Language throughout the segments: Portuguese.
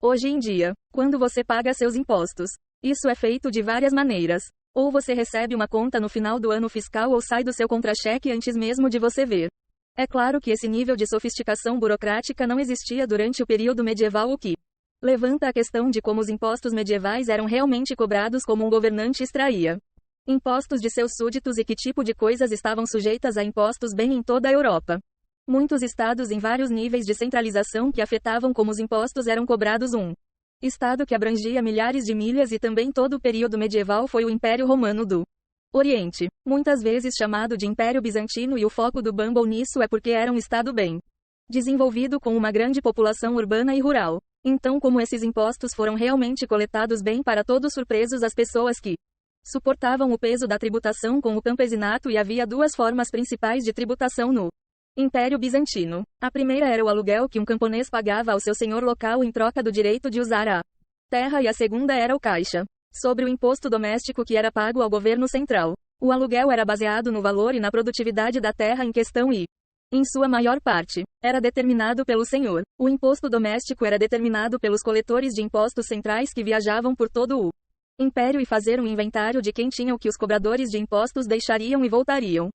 Hoje em dia, quando você paga seus impostos, isso é feito de várias maneiras. Ou você recebe uma conta no final do ano fiscal ou sai do seu contra-cheque antes mesmo de você ver. É claro que esse nível de sofisticação burocrática não existia durante o período medieval, o que levanta a questão de como os impostos medievais eram realmente cobrados, como um governante extraía impostos de seus súditos e que tipo de coisas estavam sujeitas a impostos bem em toda a Europa. Muitos estados em vários níveis de centralização que afetavam como os impostos eram cobrados. Um estado que abrangia milhares de milhas e também todo o período medieval foi o Império Romano do Oriente, muitas vezes chamado de Império Bizantino, e o foco do Bumble nisso é porque era um estado bem desenvolvido com uma grande população urbana e rural. Então, como esses impostos foram realmente coletados bem para todos, surpresos as pessoas que suportavam o peso da tributação com o campesinato, e havia duas formas principais de tributação no Império Bizantino. A primeira era o aluguel que um camponês pagava ao seu senhor local em troca do direito de usar a terra, e a segunda era o caixa, sobre o imposto doméstico que era pago ao governo central. O aluguel era baseado no valor e na produtividade da terra em questão e, em sua maior parte, era determinado pelo senhor. O imposto doméstico era determinado pelos coletores de impostos centrais que viajavam por todo o império e fazer um inventário de quem tinha o que os cobradores de impostos deixariam e voltariam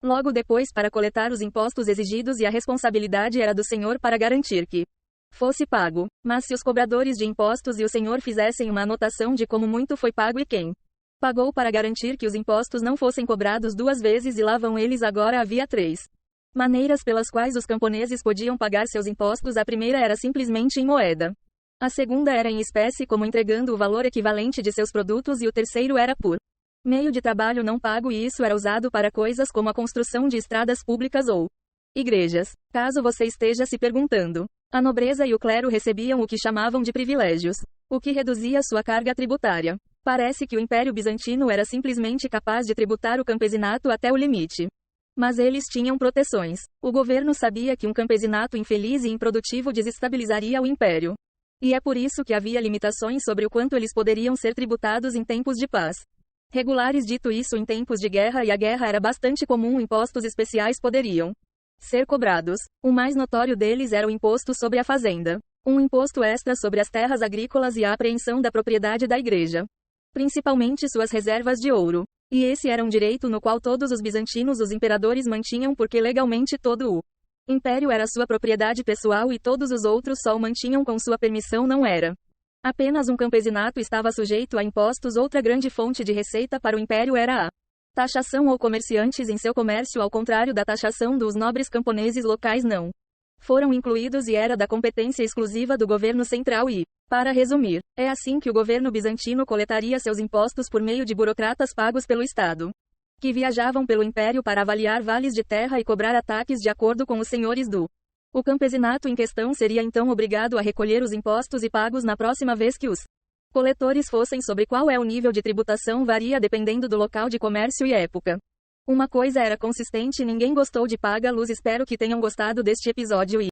logo depois para coletar os impostos exigidos, e a responsabilidade era do senhor para garantir que fosse pago. Mas se os cobradores de impostos e o senhor fizessem uma anotação de como muito foi pago e quem pagou para garantir que os impostos não fossem cobrados duas vezes, e lá vão eles agora. Havia três maneiras pelas quais os camponeses podiam pagar seus impostos. A primeira era simplesmente em moeda. A segunda era em espécie, como entregando o valor equivalente de seus produtos, e o terceiro era por meio de trabalho não pago, e isso era usado para coisas como a construção de estradas públicas ou igrejas. Caso você esteja se perguntando, a nobreza e o clero recebiam o que chamavam de privilégios, o que reduzia sua carga tributária. Parece que o Império Bizantino era simplesmente capaz de tributar o campesinato até o limite. Mas eles tinham proteções. O governo sabia que um campesinato infeliz e improdutivo desestabilizaria o império. E é por isso que havia limitações sobre o quanto eles poderiam ser tributados em tempos de paz regulares. Dito isso, em tempos de guerra, e a guerra era bastante comum, impostos especiais poderiam ser cobrados. O mais notório deles era o imposto sobre a fazenda, um imposto extra sobre as terras agrícolas e a apreensão da propriedade da igreja, principalmente suas reservas de ouro. E esse era um direito no qual todos os bizantinos, os imperadores, mantinham, porque legalmente todo o império era sua propriedade pessoal e todos os outros só o mantinham com sua permissão. Não era apenas um campesinato estava sujeito a impostos. Outra grande fonte de receita para o império era a taxação ou comerciantes em seu comércio. Ao contrário da taxação dos nobres, camponeses locais não foram incluídos e era da competência exclusiva do governo central. E, para resumir, é assim que o governo bizantino coletaria seus impostos por meio de burocratas pagos pelo Estado, que viajavam pelo império para avaliar vales de terra e cobrar ataques de acordo com os senhores do o campesinato em questão. Seria então obrigado a recolher os impostos e pagos na próxima vez que os coletores fossem. Sobre qual é o nível de tributação varia dependendo do local de comércio e época. Uma coisa era consistente: ninguém gostou de paga-luz. Espero que tenham gostado deste episódio e